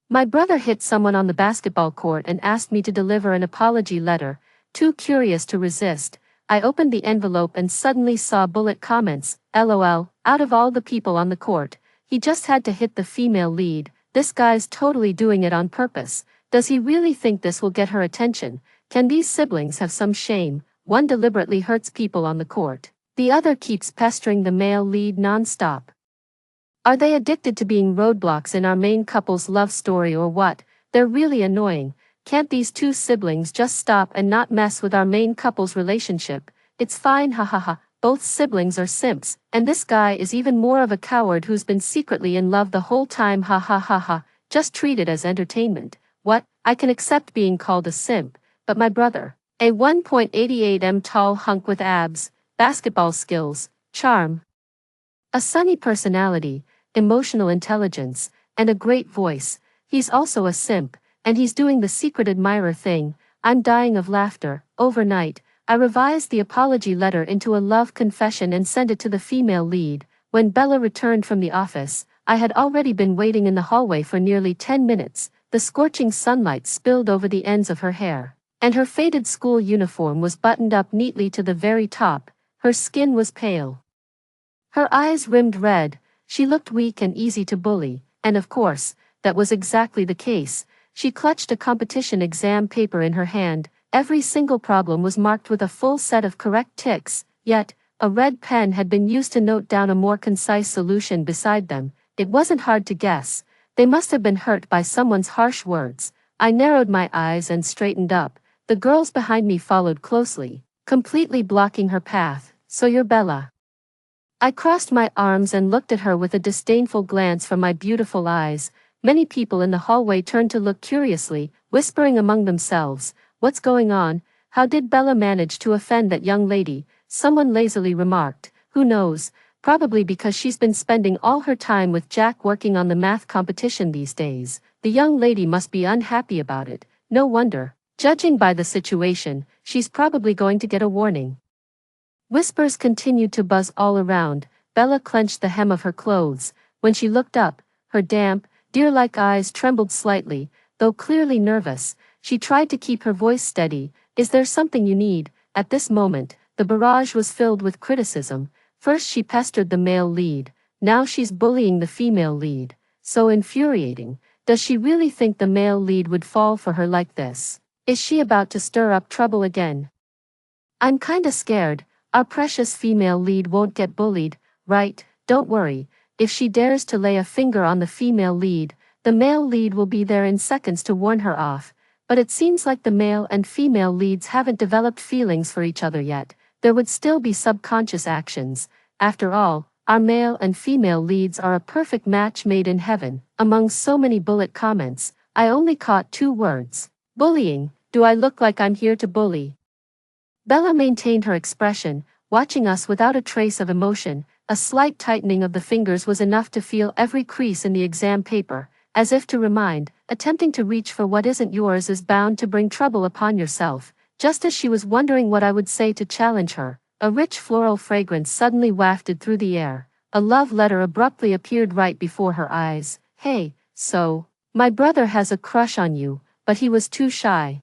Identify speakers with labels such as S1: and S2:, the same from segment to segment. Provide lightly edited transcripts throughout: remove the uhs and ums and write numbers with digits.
S1: My brother hit someone on the basketball court and asked me to deliver an apology letter. Too curious to resist, I opened the envelope and suddenly saw bullet comments. LOL, out of all the people on the court, he just had to hit the female lead. This guy's totally doing it on purpose. Does he really think this will get her attention? Can these siblings have some shame? One deliberately hurts people on the court. The other keeps pestering the male lead non-stop. Are they addicted to being roadblocks in our main couple's love story or what? They're really annoying. Can't these two siblings just stop and not mess with our main couple's relationship? It's fine, hahaha. Both siblings are simps, and this guy is even more of a coward who's been secretly in love the whole time, ha ha ha ha. Just treat it as entertainment. What? I can accept being called a simp, but my brother, a 1.88 tall hunk with abs, basketball skills, charm, a sunny personality, emotional intelligence, and a great voice, he's also a simp, and he's doing the secret admirer thing. I'm dying of laughter. Overnight, I revised the apology letter into a love confession and sent it to the female lead. When Bella returned from the office, I had already been waiting in the hallway for nearly 10 minutes. The scorching sunlight spilled over the ends of her hair, and her faded school uniform was buttoned up neatly to the very top. Her skin was pale, her eyes rimmed red. She looked weak and easy to bully, and of course, that was exactly the case. She clutched a competition exam paper in her hand. Every single problem was marked with a full set of correct ticks, yet, a red pen had been used to note down a more concise solution beside them. It wasn't hard to guess. They must have been hurt by someone's harsh words. I narrowed my eyes and straightened up. The girls behind me followed closely, completely blocking her path. So you're Bella. I crossed my arms and looked at her with a disdainful glance from my beautiful eyes. Many people in the hallway turned to look curiously, whispering among themselves, "What's going on? How did Bella manage to offend that young lady?" Someone lazily remarked, "Who knows, probably because she's been spending all her time with Jack working on the math competition these days. The young lady must be unhappy about it. No wonder. Judging by the situation, she's probably going to get a warning." Whispers continued to buzz all around. Bella clenched the hem of her clothes. When she looked up, her damp, deer-like eyes trembled slightly. Though clearly nervous, she tried to keep her voice steady. "Is there something you need?" At this moment, the barrage was filled with criticism. First she pestered the male lead, now she's bullying the female lead. So infuriating. Does she really think the male lead would fall for her like this? Is she about to stir up trouble again? I'm kinda scared. Our precious female lead won't get bullied, right? Don't worry. If she dares to lay a finger on the female lead, the male lead will be there in seconds to warn her off. But it seems like the male and female leads haven't developed feelings for each other yet. There would still be subconscious actions. After all, our male and female leads are a perfect match made in heaven. Among so many bullet comments, I only caught 2 words. Bullying. Do I look like I'm here to bully? Bella maintained her expression, watching us without a trace of emotion. A slight tightening of the fingers was enough to feel every crease in the exam paper, as if to remind, attempting to reach for what isn't yours is bound to bring trouble upon yourself. Just as she was wondering what I would say to challenge her, a rich floral fragrance suddenly wafted through the air. A love letter abruptly appeared right before her eyes. "Hey, so, my brother has a crush on you, but he was too shy.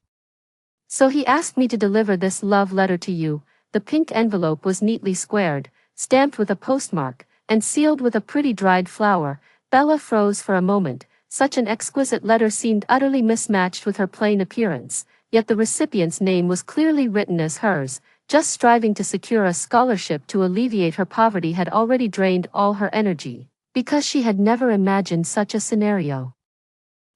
S1: So he asked me to deliver this love letter to you." The pink envelope was neatly squared, stamped with a postmark, and sealed with a pretty dried flower. Bella froze for a moment. Such an exquisite letter seemed utterly mismatched with her plain appearance, yet the recipient's name was clearly written as hers. Just striving to secure a scholarship to alleviate her poverty had already drained all her energy, because she had never imagined such a scenario.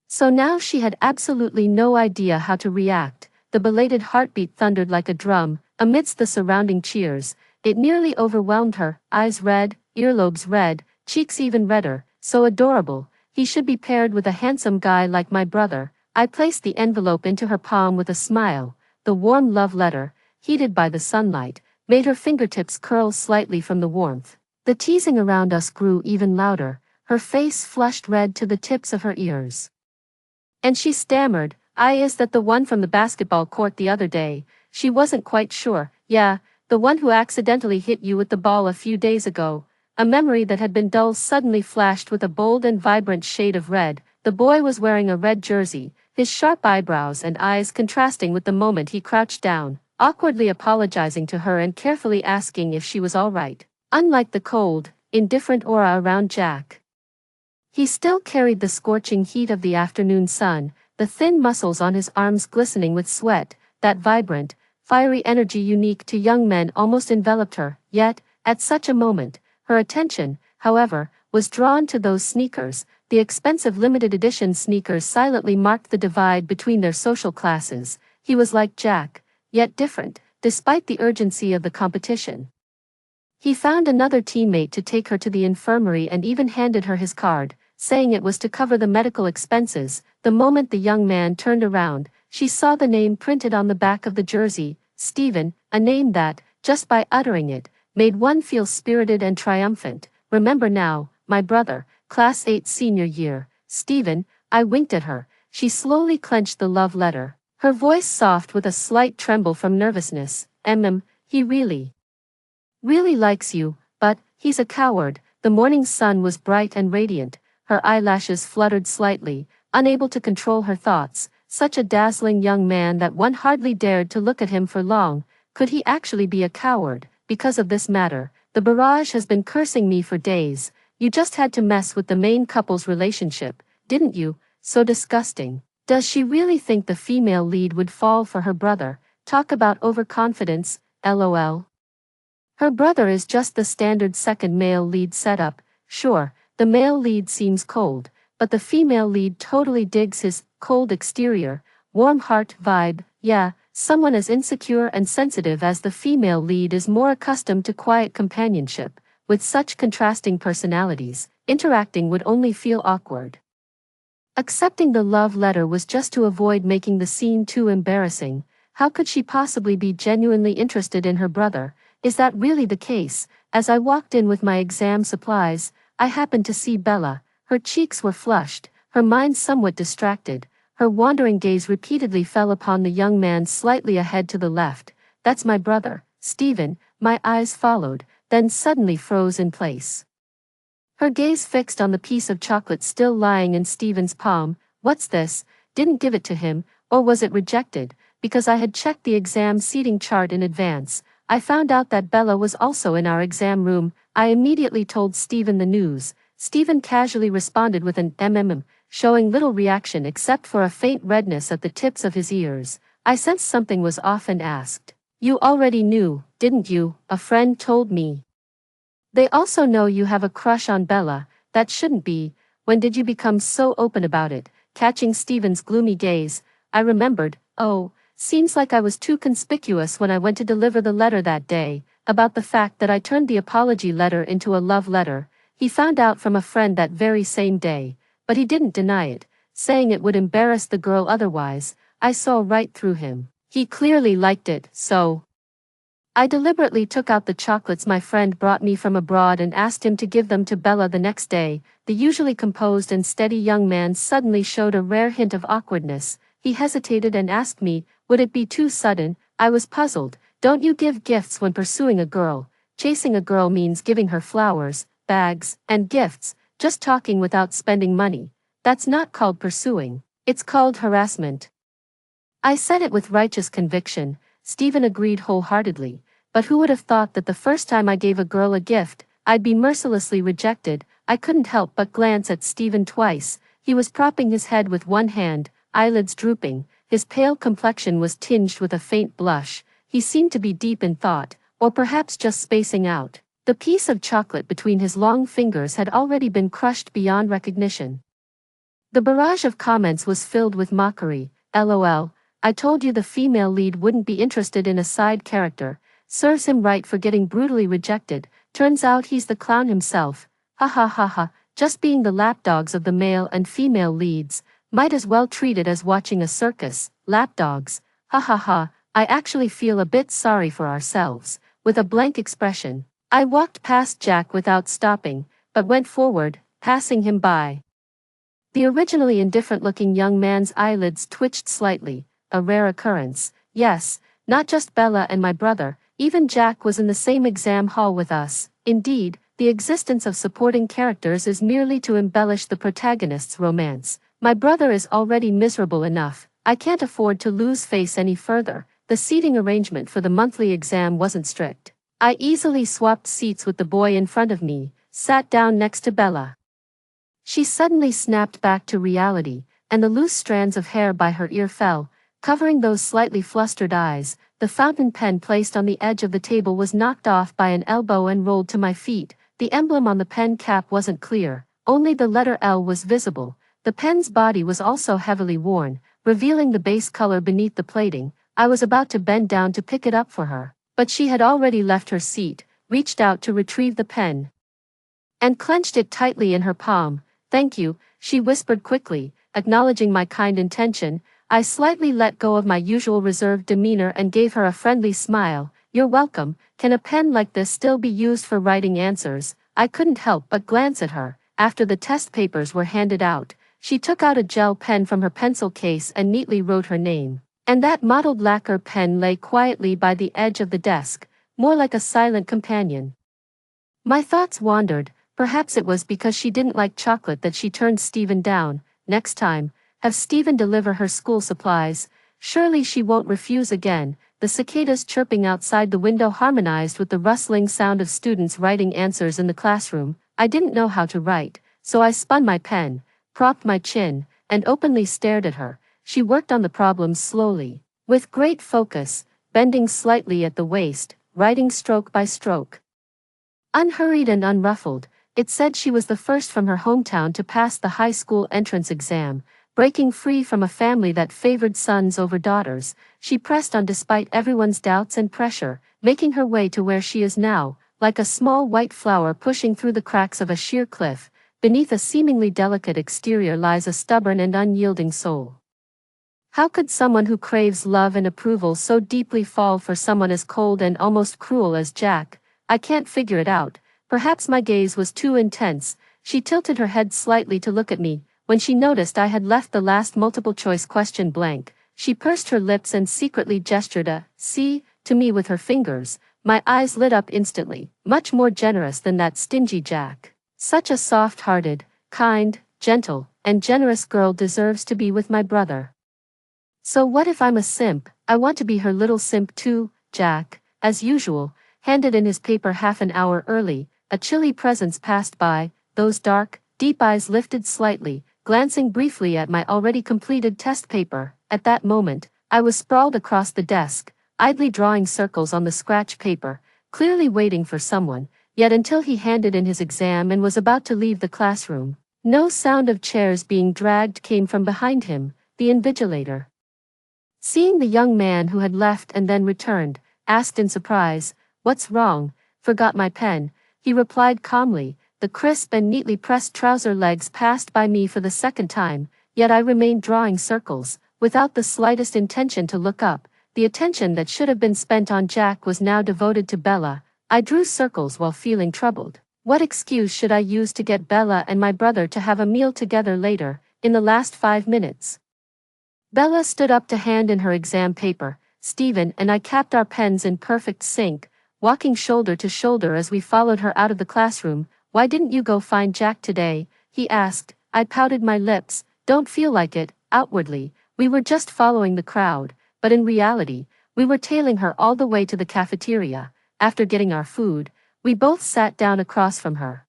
S1: So now she had absolutely no idea how to react. The belated heartbeat thundered like a drum, amidst the surrounding cheers. It nearly overwhelmed her. Eyes red, earlobes red, cheeks even redder. So adorable. He should be paired with a handsome guy like my brother. I placed the envelope into her palm with a smile. The warm love letter, heated by the sunlight, made her fingertips curl slightly from the warmth. The teasing around us grew even louder. Her face flushed red to the tips of her ears, and she stammered, "Is that the one from the basketball court the other day?" She wasn't quite sure. "Yeah, the one who accidentally hit you with the ball a few days ago." A memory that had been dull suddenly flashed with a bold and vibrant shade of red. The boy was wearing a red jersey, his sharp eyebrows and eyes contrasting with the moment he crouched down, awkwardly apologizing to her and carefully asking if she was all right. Unlike the cold, indifferent aura around Jack, he still carried the scorching heat of the afternoon sun, the thin muscles on his arms glistening with sweat, that vibrant, fiery energy unique to young men almost enveloped her. Yet, at such a moment, her attention, however, was drawn to those sneakers. The expensive limited edition sneakers silently marked the divide between their social classes. He was like Jack, yet different, despite the urgency of the competition. He found another teammate to take her to the infirmary and even handed her his card, saying it was to cover the medical expenses. The moment the young man turned around, she saw the name printed on the back of the jersey, Stephen, a name that, just by uttering it, made one feel spirited and triumphant. Remember now, my brother, Class 8 senior year, Stephen. I winked at her. She slowly clenched the love letter, her voice soft with a slight tremble from nervousness. He really likes you, but he's a coward. The morning sun was bright and radiant. Her eyelashes fluttered slightly, unable to control her thoughts. Such a dazzling young man that one hardly dared to look at him for long. Could he actually be a coward? Because of this matter, the barrage has been cursing me for days. You just had to mess with the main couple's relationship, didn't you? So disgusting. Does she really think the female lead would fall for her brother? Talk about overconfidence, lol. Her brother is just the standard second male lead setup. Sure, the male lead seems cold, but the female lead totally digs his cold exterior, warm heart vibe. Yeah, someone as insecure and sensitive as the female lead is more accustomed to quiet companionship. With such contrasting personalities, interacting would only feel awkward. Accepting the love letter was just to avoid making the scene too embarrassing. How could she possibly be genuinely interested in her brother? Is that really the case? As I walked in with my exam supplies, I happened to see Bella. Her cheeks were flushed, her mind somewhat distracted. Her wandering gaze repeatedly fell upon the young man slightly ahead to the left. That's my brother, Stephen. My eyes followed, then suddenly froze in place. Her gaze fixed on the piece of chocolate still lying in Stephen's palm. What's this? Didn't give it to him, or was it rejected? Because I had checked the exam seating chart in advance, I found out that Bella was also in our exam room. I immediately told Stephen the news. Stephen casually responded with an showing little reaction except for a faint redness at the tips of his ears. I sensed something was off and asked, "You already knew, didn't you?" A friend told me. "They also know you have a crush on Bella." That shouldn't be. When did you become so open about it? Catching Stephen's gloomy gaze, I remembered, seems like I was too conspicuous when I went to deliver the letter that day, about the fact that I turned the apology letter into a love letter. He found out from a friend that very same day, but he didn't deny it, saying it would embarrass the girl otherwise. I saw right through him. He clearly liked it, so I deliberately took out the chocolates my friend brought me from abroad and asked him to give them to Bella the next day. The usually composed and steady young man suddenly showed a rare hint of awkwardness. He hesitated and asked me, would it be too sudden? I was puzzled. Don't you give gifts when pursuing a girl? Chasing a girl means giving her flowers, bags, and gifts. Just talking without spending money. That's not called pursuing. It's called harassment. I said it with righteous conviction. Stephen agreed wholeheartedly. But who would have thought that the first time I gave a girl a gift, I'd be mercilessly rejected? I couldn't help but glance at Stephen twice. He was propping his head with one hand, eyelids drooping. His pale complexion was tinged with a faint blush. He seemed to be deep in thought, or perhaps just spacing out. The piece of chocolate between his long fingers had already been crushed beyond recognition. The barrage of comments was filled with mockery. LOL, I told you the female lead wouldn't be interested in a side character. Serves him right for getting brutally rejected. Turns out he's the clown himself. Ha ha ha ha, just being the lapdogs of the male and female leads. Might as well treat it as watching a circus. Lapdogs. Ha ha ha, I actually feel a bit sorry for ourselves. With a blank expression, I walked past Jack without stopping, but went forward, passing him by. The originally indifferent-looking young man's eyelids twitched slightly, a rare occurrence. Yes, not just Bella and my brother, even Jack was in the same exam hall with us. Indeed, the existence of supporting characters is merely to embellish the protagonist's romance. My brother is already miserable enough. I can't afford to lose face any further. The seating arrangement for the monthly exam wasn't strict. I easily swapped seats with the boy in front of me, sat down next to Bella. She suddenly snapped back to reality, and the loose strands of hair by her ear fell, covering those slightly flustered eyes. The fountain pen placed on the edge of the table was knocked off by an elbow and rolled to my feet. The emblem on the pen cap wasn't clear, only the letter L was visible. The pen's body was also heavily worn, revealing the base color beneath the plating. I was about to bend down to pick it up for her, but she had already left her seat, reached out to retrieve the pen, and clenched it tightly in her palm. "Thank you," she whispered quickly, acknowledging my kind intention. I slightly let go of my usual reserved demeanor and gave her a friendly smile. "You're welcome. Can a pen like this still be used for writing answers?" I couldn't help but glance at her. After the test papers were handed out, she took out a gel pen from her pencil case and neatly wrote her name. And that mottled lacquer pen lay quietly by the edge of the desk, more like a silent companion. My thoughts wandered. Perhaps it was because she didn't like chocolate that she turned Stephen down. Next time, have Stephen deliver her school supplies. Surely she won't refuse again. The cicadas chirping outside the window harmonized with the rustling sound of students writing answers in the classroom. I didn't know how to write, so I spun my pen, propped my chin, and openly stared at her. She worked on the problems slowly, with great focus, bending slightly at the waist, writing stroke by stroke. Unhurried and unruffled, it said she was the first from her hometown to pass the high school entrance exam, breaking free from a family that favored sons over daughters. She pressed on despite everyone's doubts and pressure, making her way to where she is now, like a small white flower pushing through the cracks of a sheer cliff. Beneath a seemingly delicate exterior lies a stubborn and unyielding soul. How could someone who craves love and approval so deeply fall for someone as cold and almost cruel as Jack? I can't figure it out. Perhaps my gaze was too intense. She tilted her head slightly to look at me. When she noticed I had left the last multiple-choice question blank, she pursed her lips and secretly gestured a "C" to me with her fingers. My eyes lit up instantly. Much more generous than that stingy Jack. Such a soft-hearted, kind, gentle, and generous girl deserves to be with my brother. So what if I'm a simp? I want to be her little simp too. Jack, as usual, handed in his paper half an hour early. A chilly presence passed by, those dark, deep eyes lifted slightly, glancing briefly at my already completed test paper. At that moment, I was sprawled across the desk, idly drawing circles on the scratch paper, clearly waiting for someone. Yet until he handed in his exam and was about to leave the classroom, no sound of chairs being dragged came from behind him, the invigilator. Seeing the young man who had left and then returned, asked in surprise, "What's wrong?" "Forgot my pen," he replied calmly. The crisp and neatly pressed trouser legs passed by me for the second time, yet I remained drawing circles, without the slightest intention to look up. The attention that should have been spent on Jack was now devoted to Bella. I drew circles while feeling troubled. What excuse should I use to get Bella and my brother to have a meal together later, in the last 5 minutes? Bella stood up to hand in her exam paper. Stephen and I capped our pens in perfect sync, walking shoulder to shoulder as we followed her out of the classroom. "Why didn't you go find Jack today?" he asked. I pouted my lips. "Don't feel like it." Outwardly, we were just following the crowd, but in reality, we were tailing her all the way to the cafeteria. After getting our food, we both sat down across from her.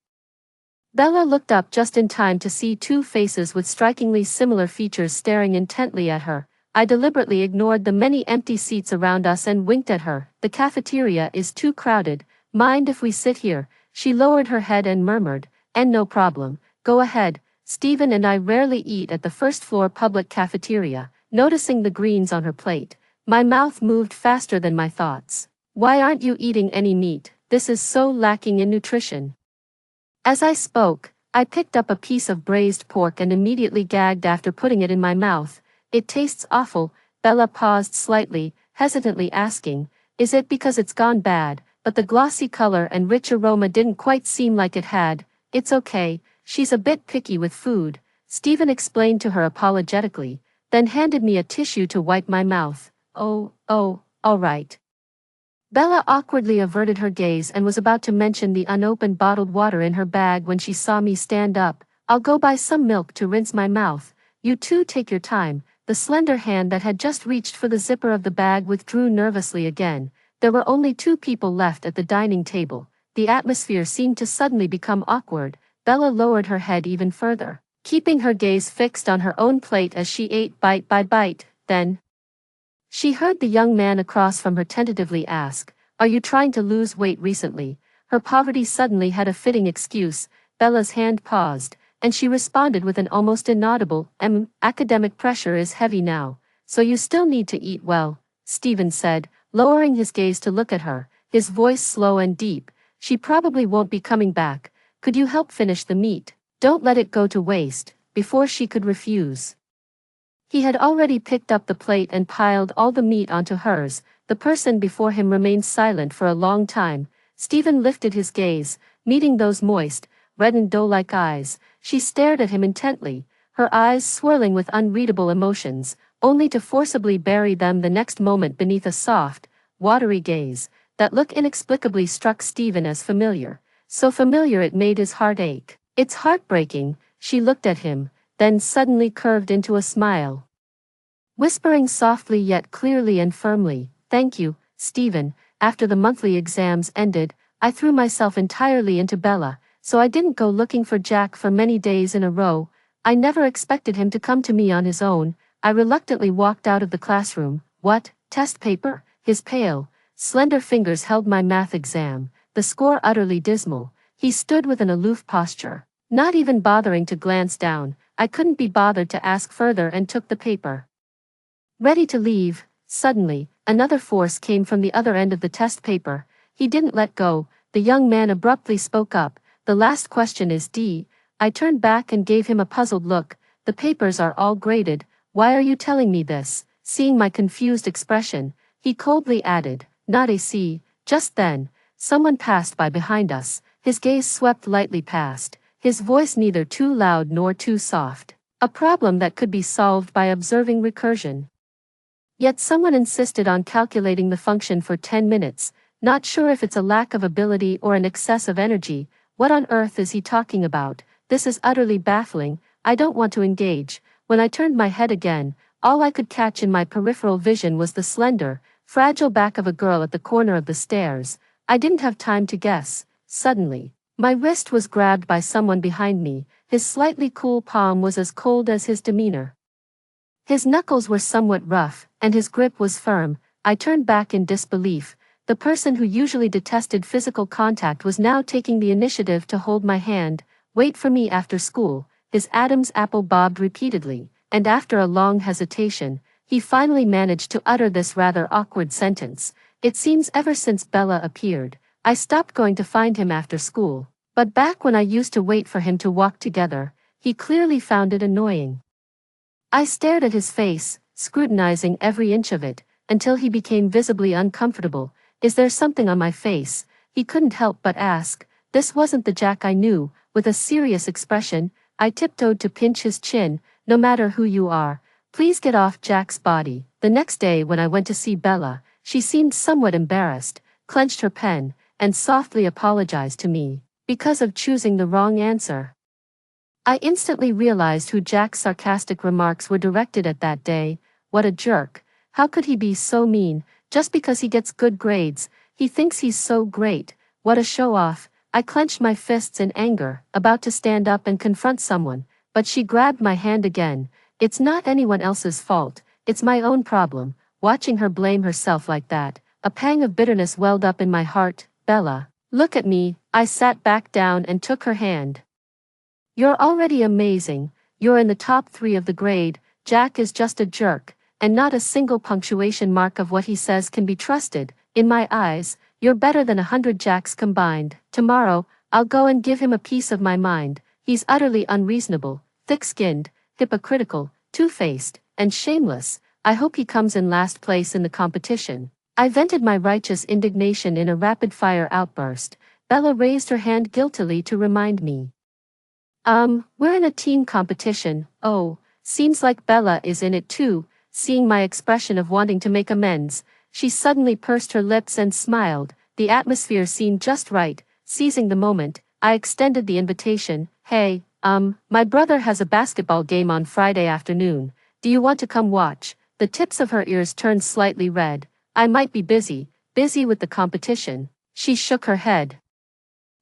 S1: Bella looked up just in time to see two faces with strikingly similar features staring intently at her. I deliberately ignored the many empty seats around us and winked at her. "The cafeteria is too crowded. Mind if we sit here?" She lowered her head and murmured, "And no problem. Go ahead." Stephen and I rarely eat at the first-floor public cafeteria. Noticing the greens on her plate, my mouth moved faster than my thoughts. "Why aren't you eating any meat? This is so lacking in nutrition." As I spoke, I picked up a piece of braised pork and immediately gagged after putting it in my mouth. "It tastes awful." Bella paused slightly, hesitantly asking, "Is it because it's gone bad?" But the glossy color and rich aroma didn't quite seem like it had. "It's okay, she's a bit picky with food," Stephen explained to her apologetically, then handed me a tissue to wipe my mouth. Oh, all right." Bella awkwardly averted her gaze and was about to mention the unopened bottled water in her bag when she saw me stand up. "I'll go buy some milk to rinse my mouth." You two take your time. The slender hand that had just reached for the zipper of the bag withdrew nervously again. There were only two people left at the dining table. The atmosphere seemed to suddenly become awkward. Bella lowered her head even further, keeping her gaze fixed on her own plate as she ate bite by bite. Then she heard the young man across from her tentatively ask, "Are you trying to lose weight recently?" Her poverty suddenly had a fitting excuse. Bella's hand paused, and she responded with an almost inaudible, academic pressure is heavy now, so you still need to eat well," Stephen said, lowering his gaze to look at her, his voice slow and deep. "She probably won't be coming back. Could you help finish the meat? Don't let it go to waste." Before she could refuse, he had already picked up the plate and piled all the meat onto hers. The person before him remained silent for a long time. Stephen lifted his gaze, meeting those moist, reddened doe-like eyes. She stared at him intently, her eyes swirling with unreadable emotions, only to forcibly bury them the next moment beneath a soft, watery gaze. That look inexplicably struck Stephen as familiar, so familiar it made his heart ache. "It's heartbreaking." She looked at him, then suddenly curved into a smile, whispering softly yet clearly and firmly, "Thank you, Stephen. After the monthly exams ended, I threw myself entirely into Bella, so I didn't go looking for Jack for many days in a row. I never expected him to come to me on his own." I reluctantly walked out of the classroom. "What, test paper?" His pale, slender fingers held my math exam, the score utterly dismal. He stood with an aloof posture, not even bothering to glance down. I couldn't be bothered to ask further and took the paper. Ready to leave, suddenly, another force came from the other end of the test paper. He didn't let go. The young man abruptly spoke up. "The last question is D." I turned back and gave him a puzzled look. "The papers are all graded. Why are you telling me this?" Seeing my confused expression, he coldly added, "Not a C." Just then, someone passed by behind us. His gaze swept lightly past, his voice neither too loud nor too soft. A problem that could be solved by observing recursion. Yet someone insisted on calculating the function for 10 minutes, not sure if it's a lack of ability or an excess of energy. What on earth is he talking about? This is utterly baffling. I don't want to engage. When I turned my head again, all I could catch in my peripheral vision was the slender, fragile back of a girl at the corner of the stairs. I didn't have time to guess. Suddenly, my wrist was grabbed by someone behind me. His slightly cool palm was as cold as his demeanor. His knuckles were somewhat rough, and his grip was firm. I turned back in disbelief. The person who usually detested physical contact was now taking the initiative to hold my hand. "Wait for me after school." His Adam's apple bobbed repeatedly, and after a long hesitation, he finally managed to utter this rather awkward sentence. "It seems ever since Bella appeared, I stopped going to find him after school. But back when I used to wait for him to walk together, he clearly found it annoying." I stared at his face, scrutinizing every inch of it, until he became visibly uncomfortable. "Is there something on my face?" he couldn't help but ask. This wasn't the Jack I knew. With a serious expression, I tiptoed to pinch his chin. "No matter who you are, please get off Jack's body." The next day when I went to see Bella, she seemed somewhat embarrassed, clenched her pen, and softly apologized to me because of choosing the wrong answer. I instantly realized who Jack's sarcastic remarks were directed at that day. What a jerk. How could he be so mean? Just because he gets good grades, he thinks he's so great. What a show-off. I clenched my fists in anger, about to stand up and confront someone, but she grabbed my hand again. "It's not anyone else's fault, it's my own problem." Watching her blame herself like that, a pang of bitterness welled up in my heart. "Bella, look at me." I sat back down and took her hand. "You're already amazing. You're in the top 3 of the grade. Jack is just a jerk, and not a single punctuation mark of what he says can be trusted. In my eyes, you're better than 100 Jacks combined. Tomorrow, I'll go and give him a piece of my mind. He's utterly unreasonable, thick-skinned, hypocritical, two-faced, and shameless. I hope he comes in last place in the competition." I vented my righteous indignation in a rapid-fire outburst. Bella raised her hand guiltily to remind me. We're in a team competition." "Oh, seems like Bella is in it too." Seeing my expression of wanting to make amends, she suddenly pursed her lips and smiled. The atmosphere seemed just right. Seizing the moment, I extended the invitation. "Hey, My brother has a basketball game on Friday afternoon. Do you want to come watch? The tips of her ears turned slightly red. I might be busy with the competition. She shook her head,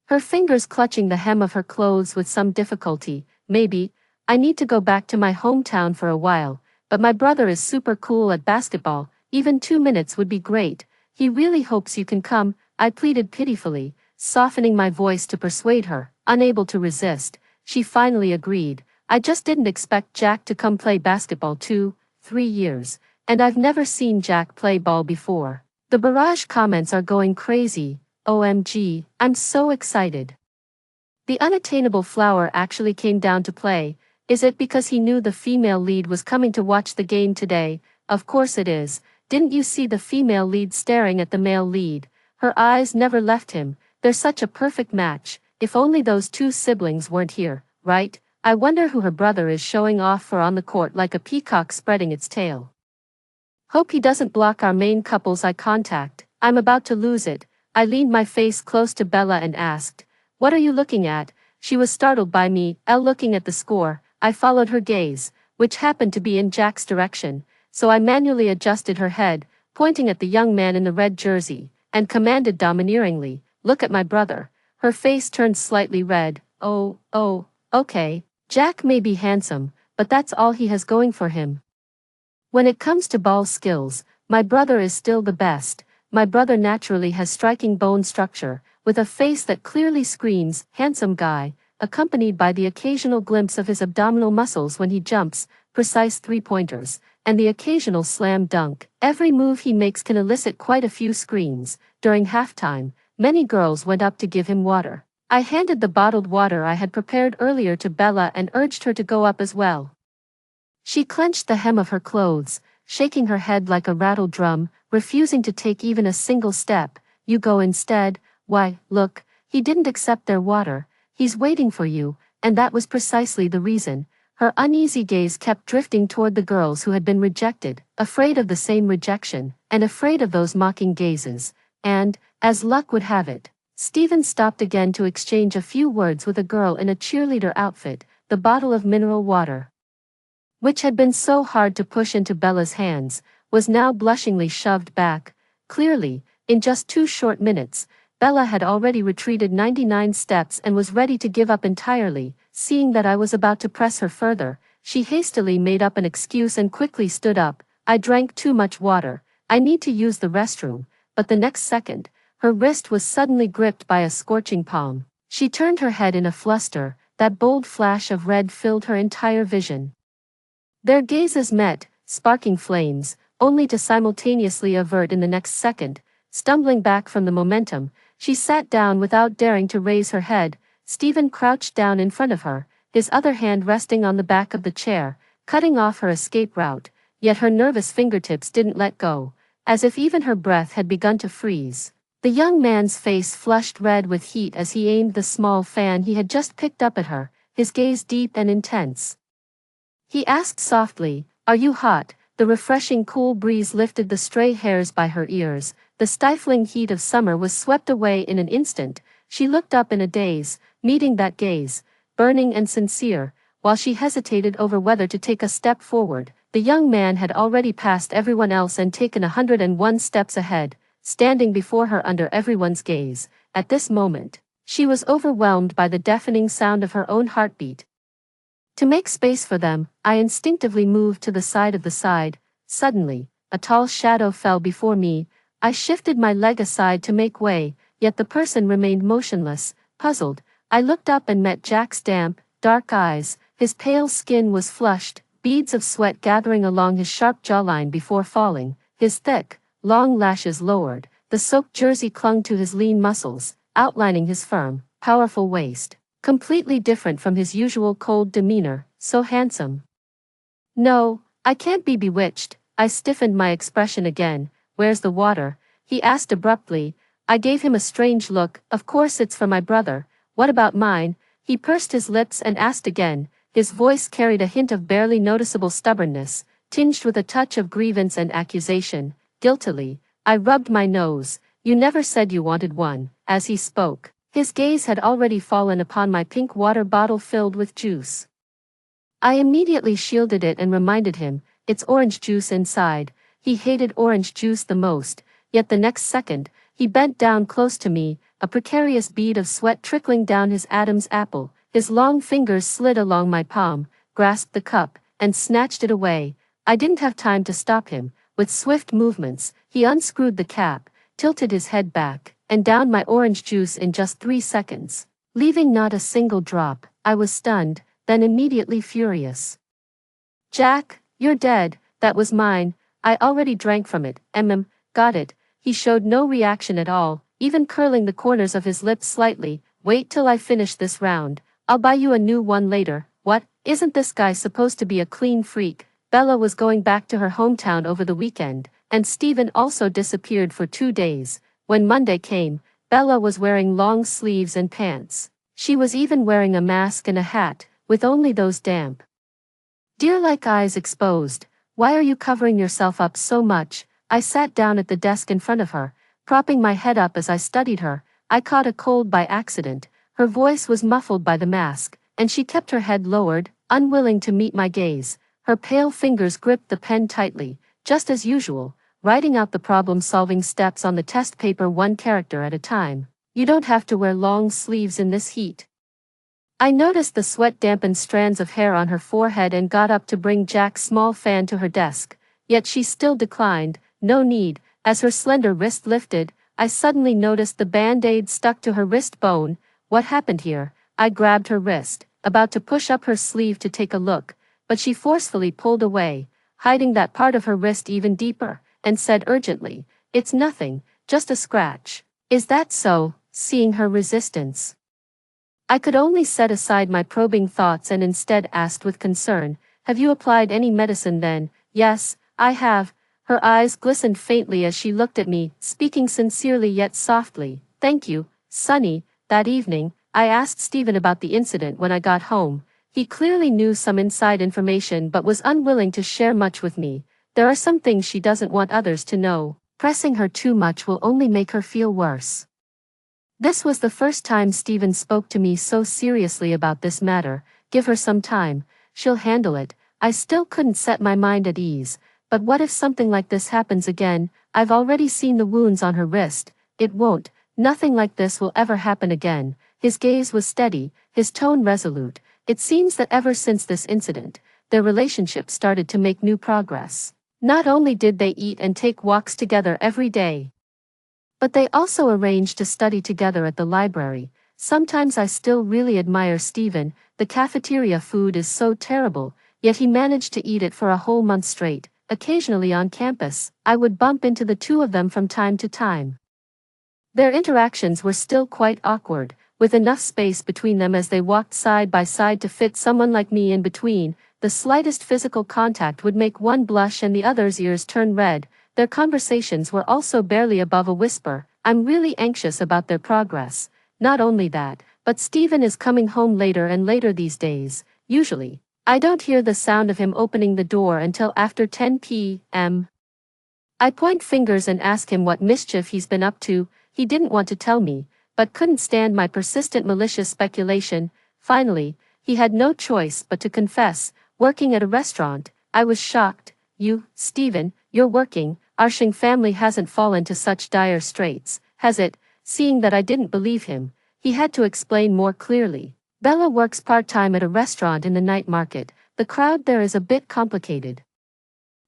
S1: her fingers clutching the hem of her clothes with some difficulty. Maybe, I need to go back to my hometown for a while, but my brother is super cool at basketball, even 2 minutes would be great. He really hopes you can come, I pleaded pitifully, softening my voice to persuade her. Unable to resist, she finally agreed. I just didn't expect Jack to come play basketball 3 years, and I've never seen Jack play ball before. The barrage comments are going crazy. OMG, I'm so excited. The unattainable flower actually came down to play. Is it because he knew the female lead was coming to watch the game today? Of course it is. Didn't you see the female lead staring at the male lead? Her eyes never left him. They're such a perfect match. If only those two siblings weren't here, right? I wonder who her brother is showing off for on the court like a peacock spreading its tail. Hope he doesn't block our main couple's eye contact. I'm about to lose it. I leaned my face close to Bella and asked, "What are you looking at?" She was startled by me, looking at the score. I followed her gaze, which happened to be in Jack's direction, so I manually adjusted her head, pointing at the young man in the red jersey, and commanded domineeringly, "Look at my brother." Her face turned slightly red. Oh, okay. Jack may be handsome, but that's all he has going for him. When it comes to ball skills, my brother is still the best. My brother naturally has striking bone structure, with a face that clearly screams, handsome guy, accompanied by the occasional glimpse of his abdominal muscles when he jumps, precise three-pointers, and the occasional slam dunk. Every move he makes can elicit quite a few screams. During halftime, many girls went up to give him water. I handed the bottled water I had prepared earlier to Bella and urged her to go up as well. She clenched the hem of her clothes, shaking her head like a rattled drum, refusing to take even a single step. "You go instead." "Why, look, he didn't accept their water. He's waiting for you," and that was precisely the reason. Her uneasy gaze kept drifting toward the girls who had been rejected, afraid of the same rejection, and afraid of those mocking gazes. And, as luck would have it, Stephen stopped again to exchange a few words with a girl in a cheerleader outfit. The bottle of mineral water, which had been so hard to push into Bella's hands, was now blushingly shoved back. Clearly, in just 2 short minutes, Bella had already retreated 99 steps and was ready to give up entirely. Seeing that I was about to press her further, she hastily made up an excuse and quickly stood up. "I drank too much water. I need to use the restroom." But the next second, her wrist was suddenly gripped by a scorching palm. She turned her head in a fluster. That bold flash of red filled her entire vision. Their gazes met, sparking flames, only to simultaneously avert in the next second. Stumbling back from the momentum, she sat down without daring to raise her head. Stephen crouched down in front of her, his other hand resting on the back of the chair, cutting off her escape route, yet her nervous fingertips didn't let go, as if even her breath had begun to freeze. The young man's face flushed red with heat as he aimed the small fan he had just picked up at her, his gaze deep and intense. He asked softly, "Are you hot?" The refreshing cool breeze lifted the stray hairs by her ears. The stifling heat of summer was swept away in an instant. She looked up in a daze, meeting that gaze, burning and sincere. While she hesitated over whether to take a step forward, the young man had already passed everyone else and taken 101 steps ahead, standing before her under everyone's gaze. At this moment, she was overwhelmed by the deafening sound of her own heartbeat. To make space for them, I instinctively moved to the side of the side. Suddenly, a tall shadow fell before me. I shifted my leg aside to make way, yet the person remained motionless. Puzzled, I looked up and met Jack's damp, dark eyes. His pale skin was flushed, beads of sweat gathering along his sharp jawline before falling. His thick, long lashes lowered. The soaked jersey clung to his lean muscles, outlining his firm, powerful waist. Completely different from his usual cold demeanor, so handsome. "No, I can't be bewitched." I stiffened my expression again. "Where's the water?" he asked abruptly. I gave him a strange look. "Of course it's for my brother. What about mine?" He pursed his lips and asked again. His voice carried a hint of barely noticeable stubbornness, tinged with a touch of grievance and accusation. Guiltily, I rubbed my nose. "You never said you wanted one." As he spoke, His gaze had already fallen upon my pink water bottle filled with juice. I immediately shielded it and reminded him, it's orange juice inside. He hated orange juice the most, yet the next second, he bent down close to me, a precarious bead of sweat trickling down his Adam's apple. His long fingers slid along my palm, grasped the cup, and snatched it away. I didn't have time to stop him. With swift movements, he unscrewed the cap, tilted his head back, and downed my orange juice in just 3 seconds, leaving not a single drop. I was stunned, then immediately furious. Jack, you're dead. That was mine. I already drank from it. Got it. He showed no reaction at all, even curling the corners of his lips slightly. Wait till I finish this round. I'll buy you a new one later. What? Isn't this guy supposed to be a clean freak? Bella was going back to her hometown over the weekend, and Stephen also disappeared for 2 days. When Monday came, Bella was wearing long sleeves and pants. She was even wearing a mask and a hat, with only those damp, deer-like eyes exposed. Why are you covering yourself up so much? I sat down at the desk in front of her, propping my head up as I studied her. I caught a cold by accident. Her voice was muffled by the mask, and she kept her head lowered, unwilling to meet my gaze. Her pale fingers gripped the pen tightly, just as usual, writing out the problem-solving steps on the test paper one character at a time. You don't have to wear long sleeves in this heat. I noticed the sweat-dampened strands of hair on her forehead and got up to bring Jack's small fan to her desk, yet she still declined. No need. As her slender wrist lifted, I suddenly noticed the band-aid stuck to her wrist bone. What happened here? I grabbed her wrist, about to push up her sleeve to take a look, but she forcefully pulled away, hiding that part of her wrist even deeper, and said urgently, "It's nothing, just a scratch." "Is that so?" Seeing her resistance, I could only set aside my probing thoughts and instead asked with concern, "Have you applied any medicine then?" "Yes, I have." Her eyes glistened faintly as she looked at me, speaking sincerely yet softly. "Thank you, Sonny." That evening, I asked Stephen about the incident when I got home. He clearly knew some inside information but was unwilling to share much with me. There are some things she doesn't want others to know. Pressing her too much will only make her feel worse. This was the first time Stephen spoke to me so seriously about this matter. Give her some time, she'll handle it. I still couldn't set my mind at ease. But what if something like this happens again? I've already seen the wounds on her wrist. It won't. Nothing like this will ever happen again. His gaze was steady, his tone resolute. It seems that ever since this incident, their relationship started to make new progress. Not only did they eat and take walks together every day, but they also arranged to study together at the library. Sometimes I still really admire Stephen. The cafeteria food is so terrible, yet he managed to eat it for a whole month straight. Occasionally on campus, I would bump into the two of them from time to time. Their interactions were still quite awkward, with enough space between them as they walked side by side to fit someone like me in between. The slightest physical contact would make one blush and the other's ears turn red. Their conversations were also barely above a whisper. I'm really anxious about their progress. Not only that, but Stephen is coming home later and later these days. Usually, I don't hear the sound of him opening the door until after 10 p.m. I point fingers and ask him what mischief he's been up to. He didn't want to tell me, but couldn't stand my persistent malicious speculation. Finally, he had no choice but to confess, working at a restaurant. I was shocked. You, Stephen, you're working. Our Shing family hasn't fallen to such dire straits, has it? Seeing that I didn't believe him, he had to explain more clearly. Bella works part-time at a restaurant in the night market. The crowd there is a bit complicated,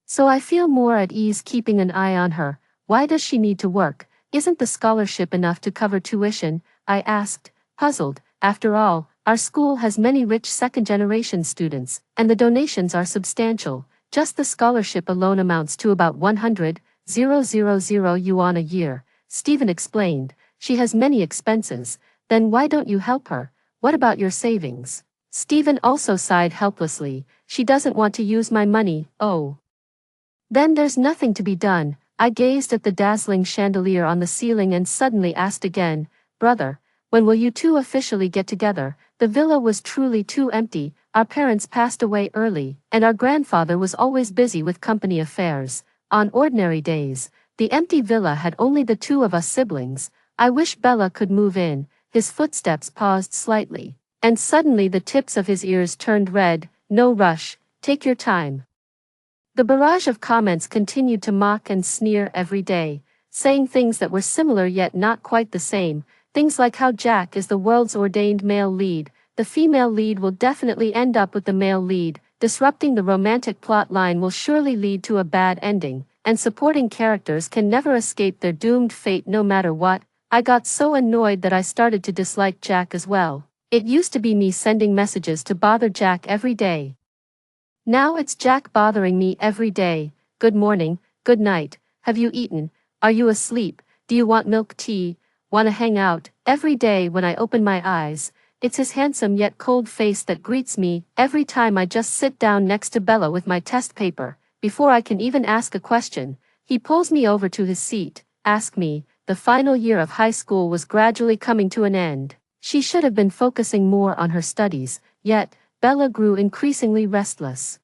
S1: so I feel more at ease keeping an eye on her. Why does she need to work? Isn't the scholarship enough to cover tuition? I asked, puzzled. After all, our school has many rich second-generation students, and the donations are substantial. Just the scholarship alone amounts to about 100,000 yuan a year. Stephen explained. She has many expenses. Then why don't you help her? What about your savings? Stephen also sighed helplessly. She doesn't want to use my money. Oh. Then there's nothing to be done. I gazed at the dazzling chandelier on the ceiling and suddenly asked again, "Brother, when will you two officially get together?" The villa was truly too empty. Our parents passed away early, and our grandfather was always busy with company affairs. On ordinary days, the empty villa had only the two of us siblings. I wish Bella could move in. his footsteps paused slightly. And suddenly the tips of his ears turned red. No rush, take your time. The barrage of comments continued to mock and sneer every day, saying things that were similar yet not quite the same, things like how Jack is the world's ordained male lead, the female lead will definitely end up with the male lead, disrupting the romantic plot line will surely lead to a bad ending, and supporting characters can never escape their doomed fate no matter what. I got so annoyed that I started to dislike Jack as well. It used to be me sending messages to bother Jack every day. Now it's Jack bothering me every day. Good morning, good night, have you eaten, are you asleep, do you want milk tea, wanna hang out? Every day when I open my eyes, it's his handsome yet cold face that greets me. Every time I just sit down next to Bella with my test paper, before I can even ask a question, he pulls me over to his seat. Ask me, the final year of high school was gradually coming to an end. She should have been focusing more on her studies, yet, Bella grew increasingly restless.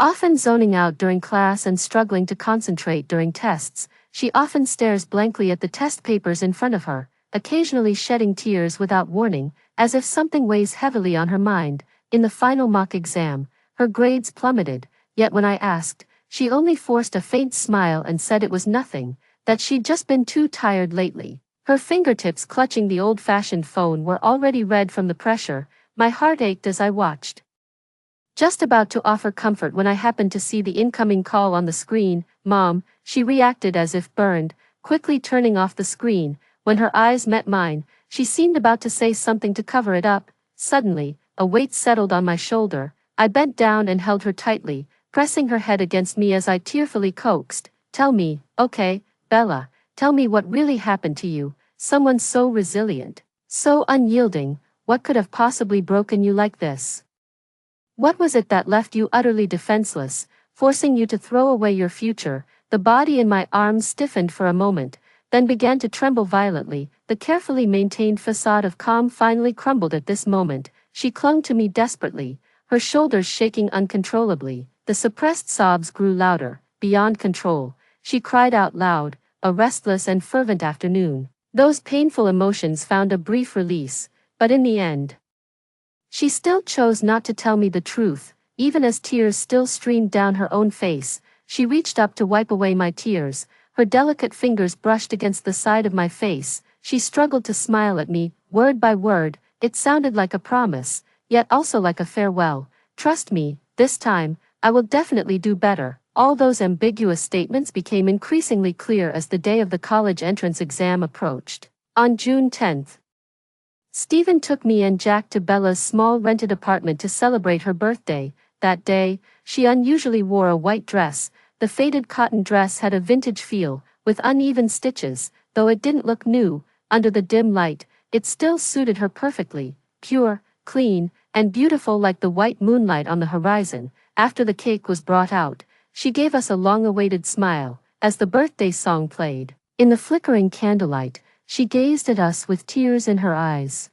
S1: Often zoning out during class and struggling to concentrate during tests, she often stares blankly at the test papers in front of her, occasionally shedding tears without warning, as if something weighs heavily on her mind. In the final mock exam, her grades plummeted, yet when I asked, she only forced a faint smile and said it was nothing, that she'd just been too tired lately. Her fingertips clutching the old-fashioned phone were already red from the pressure. My heart ached as I watched. Just about to offer comfort when I happened to see the incoming call on the screen. Mom, she reacted as if burned, quickly turning off the screen. When her eyes met mine, she seemed about to say something to cover it up. Suddenly, a weight settled on my shoulder. I bent down and held her tightly, pressing her head against me as I tearfully coaxed. Tell me, okay, Bella, tell me what really happened to you. Someone so resilient, so unyielding, what could have possibly broken you like this? What was it that left you utterly defenseless, forcing you to throw away your future? The body in my arms stiffened for a moment, then began to tremble violently. The carefully maintained facade of calm finally crumbled at this moment. She clung to me desperately, her shoulders shaking uncontrollably. The suppressed sobs grew louder, beyond control. She cried out loud, a restless and fervent afternoon. Those painful emotions found a brief release, but in the end, she still chose not to tell me the truth. Even as tears still streamed down her own face, she reached up to wipe away my tears. Her delicate fingers brushed against the side of my face. She struggled to smile at me, word by word. It sounded like a promise, yet also like a farewell. Trust me, this time, I will definitely do better. All those ambiguous statements became increasingly clear as the day of the college entrance exam approached. On June 10th, Stephen took me and Jack to Bella's small rented apartment to celebrate her birthday. That day, she unusually wore a white dress. The faded cotton dress had a vintage feel, with uneven stitches, though it didn't look new. Under the dim light, it still suited her perfectly, pure, clean, and beautiful like the white moonlight on the horizon. After the cake was brought out, she gave us a long-awaited smile, as the birthday song played. In the flickering candlelight, she gazed at us with tears in her eyes.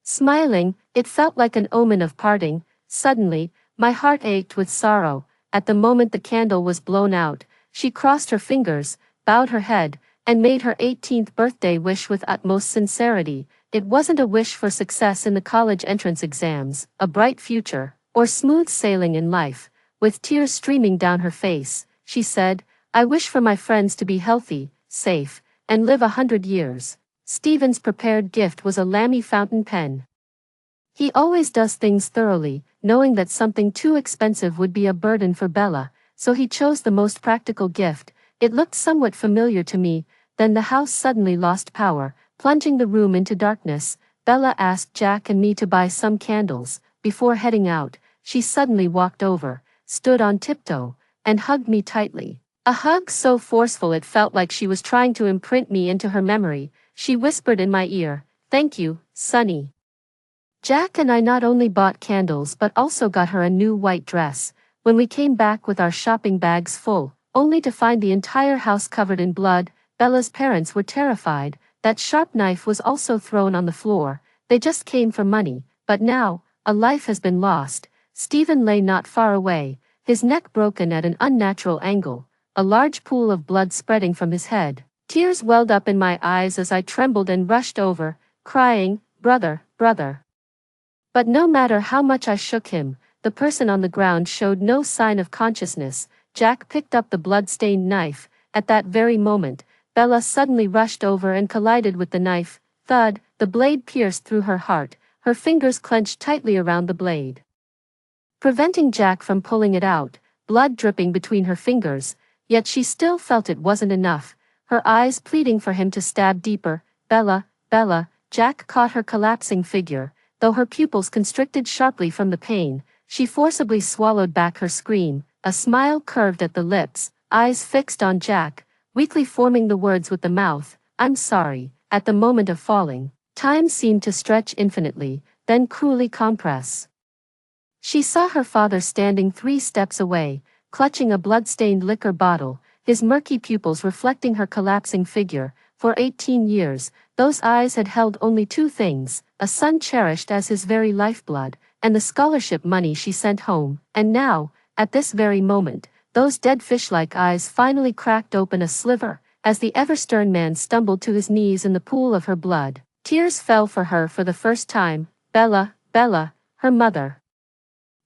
S1: Smiling, it felt like an omen of parting. Suddenly, my heart ached with sorrow. At the moment the candle was blown out, she crossed her fingers, bowed her head, and made her 18th birthday wish with utmost sincerity. It wasn't a wish for success in the college entrance exams, a bright future, or smooth sailing in life. With tears streaming down her face, she said, I wish for my friends to be healthy, safe, and live 100 years. Stephen's prepared gift was a Lamy fountain pen. He always does things thoroughly, knowing that something too expensive would be a burden for Bella, so he chose the most practical gift. It looked somewhat familiar to me. Then the house suddenly lost power, plunging the room into darkness. Bella asked Jack and me to buy some candles. Before heading out, she suddenly walked over, stood on tiptoe, and hugged me tightly. A hug so forceful it felt like she was trying to imprint me into her memory. She whispered in my ear, "Thank you, Sonny." Jack and I not only bought candles but also got her a new white dress. When we came back with our shopping bags full, only to find the entire house covered in blood, Bella's parents were terrified. That sharp knife was also thrown on the floor. They just came for money, but now, a life has been lost. Stephen lay not far away, his neck broken at an unnatural angle, a large pool of blood spreading from his head. Tears welled up in my eyes as I trembled and rushed over. crying, "Brother, brother." But no matter how much I shook him, the person on the ground showed no sign of consciousness. Jack picked up the blood-stained knife. At that very moment, Bella suddenly rushed over and collided with the knife. Thud, the blade pierced through her heart, her fingers clenched tightly around the blade, preventing Jack from pulling it out, blood dripping between her fingers, yet she still felt it wasn't enough, her eyes pleading for him to stab deeper. "Bella, Bella." Jack caught her collapsing figure. Though her pupils constricted sharply from the pain, she forcibly swallowed back her scream, a smile curved at the lips, eyes fixed on Jack, weakly forming the words with the mouth, "I'm sorry." At the moment of falling, time seemed to stretch infinitely, then cruelly compress. She saw her father standing 3 steps away, clutching a blood-stained liquor bottle, his murky pupils reflecting her collapsing figure. For 18 years, those eyes had held only 2 things, a son cherished as his very lifeblood, and the scholarship money she sent home. And now, at this very moment, those dead fish-like eyes finally cracked open a sliver, as the ever-stern man stumbled to his knees in the pool of her blood. Tears fell for her for the first time. Bella, Bella, her mother,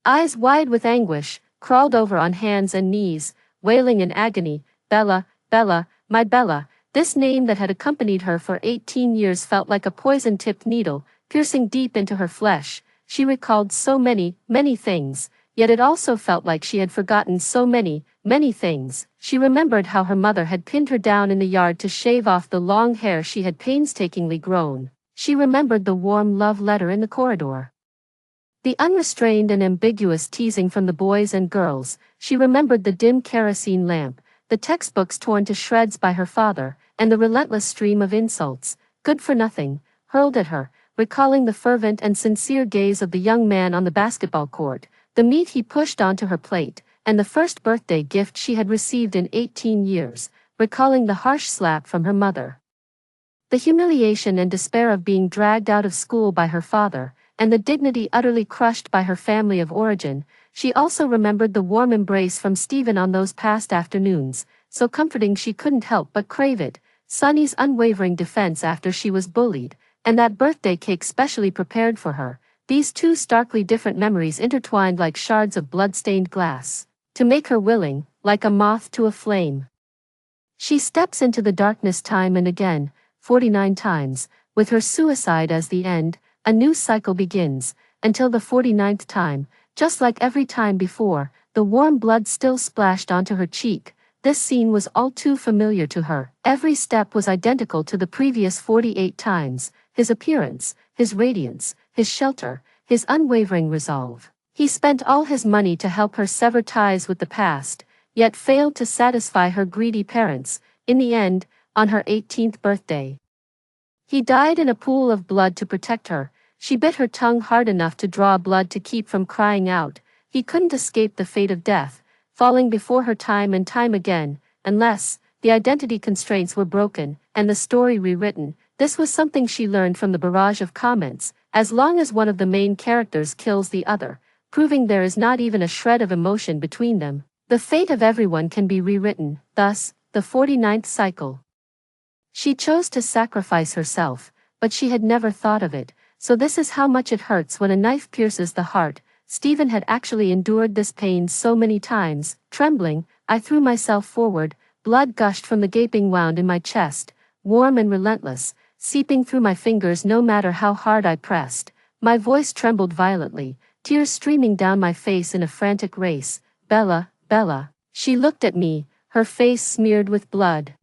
S1: eyes wide with anguish, crawled over on hands and knees, wailing in agony, "Bella, Bella, my Bella." This name that had accompanied her for 18 years felt like a poison-tipped needle, piercing deep into her flesh. She recalled so many, many things, yet it also felt like she had forgotten so many, many things. She remembered how her mother had pinned her down in the yard to shave off the long hair she had painstakingly grown. She remembered the warm love letter in the corridor, the unrestrained and ambiguous teasing from the boys and girls. She remembered the dim kerosene lamp, the textbooks torn to shreds by her father, and the relentless stream of insults, good for nothing, hurled at her, recalling the fervent and sincere gaze of the young man on the basketball court, the meat he pushed onto her plate, and the first birthday gift she had received in 18 years, recalling the harsh slap from her mother, the humiliation and despair of being dragged out of school by her father, and the dignity utterly crushed by her family of origin. She also remembered the warm embrace from Stephen on those past afternoons, so comforting she couldn't help but crave it, Sunny's unwavering defense after she was bullied, and that birthday cake specially prepared for her. These 2 starkly different memories intertwined like shards of blood-stained glass, to make her willing, like a moth to a flame. She steps into the darkness time and again, 49 times, with her suicide as the end. A new cycle begins, until the 49th time, just like every time before, the warm blood still splashed onto her cheek. This scene was all too familiar to her. Every step was identical to the previous 48 times, his appearance, his radiance, his shelter, his unwavering resolve. He spent all his money to help her sever ties with the past, yet failed to satisfy her greedy parents. In the end, on her 18th birthday, he died in a pool of blood to protect her. She bit her tongue hard enough to draw blood to keep from crying out. He couldn't escape the fate of death, falling before her time and time again, unless the identity constraints were broken and the story rewritten. This was something she learned from the barrage of comments. As long as one of the main characters kills the other, proving there is not even a shred of emotion between them, the fate of everyone can be rewritten. Thus, the 49th cycle. She chose to sacrifice herself, but she had never thought of it. So this is how much it hurts when a knife pierces the heart. Stephen had actually endured this pain so many times. Trembling, I threw myself forward. Blood gushed from the gaping wound in my chest, warm and relentless, seeping through my fingers no matter how hard I pressed. My voice trembled violently, tears streaming down my face in a frantic race. "Bella, Bella." She looked at me, her face smeared with blood,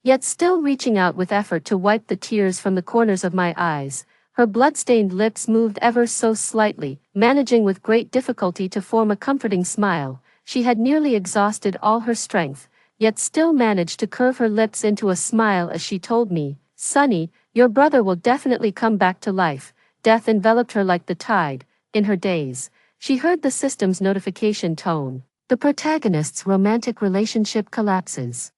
S1: yet still reaching out with effort to wipe the tears from the corners of my eyes. Her blood-stained lips moved ever so slightly, managing with great difficulty to form a comforting smile. She had nearly exhausted all her strength, yet still managed to curve her lips into a smile as she told me, "Sunny, your brother will definitely come back to life." Death enveloped her like the tide. In her daze, she heard the system's notification tone. The protagonist's romantic relationship collapses.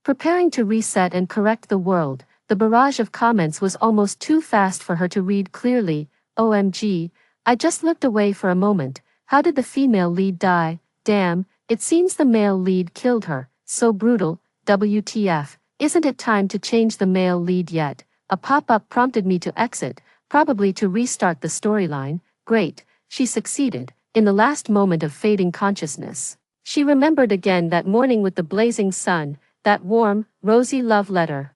S1: Preparing to reset and correct the world, the barrage of comments was almost too fast for her to read clearly. OMG, I just looked away for a moment. How did the female lead die? Damn, it seems the male lead killed her. So brutal. WTF, isn't it time to change the male lead yet? A pop-up prompted me to exit, probably to restart the storyline. Great, she succeeded, in the last moment of fading consciousness. She remembered again that morning with the blazing sun, that warm, rosy love letter.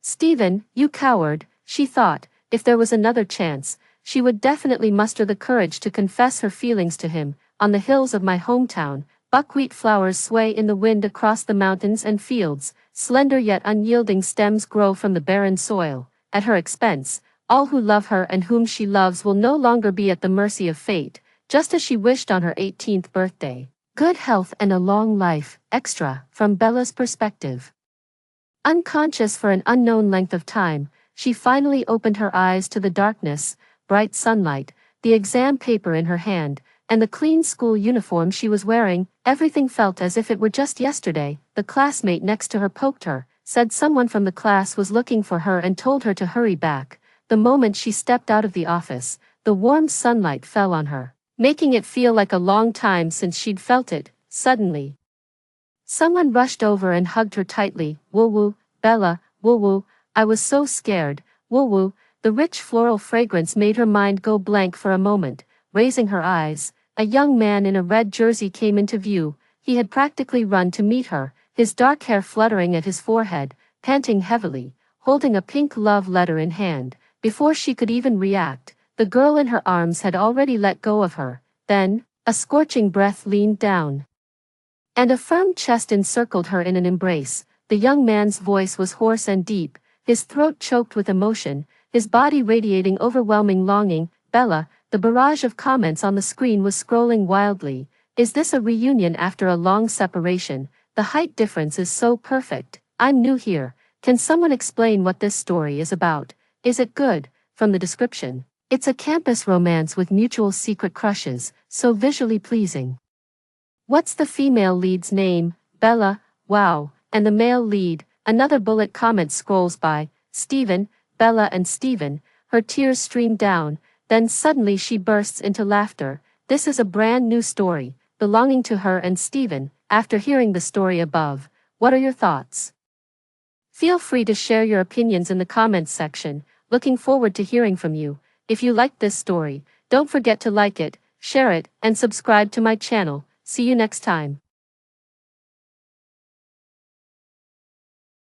S1: Stephen, you coward, she thought, if there was another chance, she would definitely muster the courage to confess her feelings to him. On the hills of my hometown, buckwheat flowers sway in the wind across the mountains and fields, slender yet unyielding stems grow from the barren soil. At her expense, all who love her and whom she loves will no longer be at the mercy of fate, just as she wished on her 18th birthday. Good health and a long life, extra, from Bella's perspective. Unconscious for an unknown length of time, she finally opened her eyes to the darkness, bright sunlight, the exam paper in her hand, and the clean school uniform she was wearing. Everything felt as if it were just yesterday. The classmate next to her poked her, said someone from the class was looking for her and told her to hurry back. The moment she stepped out of the office, the warm sunlight fell on her, making it feel like a long time since she'd felt it. Suddenly, someone rushed over and hugged her tightly. Woo-woo, Bella, woo-woo, I was so scared, woo-woo. The rich floral fragrance made her mind go blank for a moment. Raising her eyes, a young man in a red jersey came into view. He had practically run to meet her, his dark hair fluttering at his forehead, panting heavily, holding a pink love letter in hand. Before she could even react, the girl in her arms had already let go of her. Then, a scorching breath leaned down, and a firm chest encircled her in an embrace. The young man's voice was hoarse and deep, his throat choked with emotion, his body radiating overwhelming longing. Bella, the barrage of comments on the screen was scrolling wildly. Is this a reunion after a long separation? The height difference is so perfect. I'm new here. Can someone explain what this story is about? Is it good? From the description, it's a campus romance with mutual secret crushes, so visually pleasing. What's the female lead's name? Bella, wow, and the male lead? Another bullet comment scrolls by. Stephen, Bella and Stephen. Her tears stream down, then suddenly she bursts into laughter. This is a brand new story, belonging to her and Stephen. After hearing the story above, what are your thoughts? Feel free to share your opinions in the comments section. Looking forward to hearing from you. If you liked this story, don't forget to like it, share it, and subscribe to my channel. See you next time.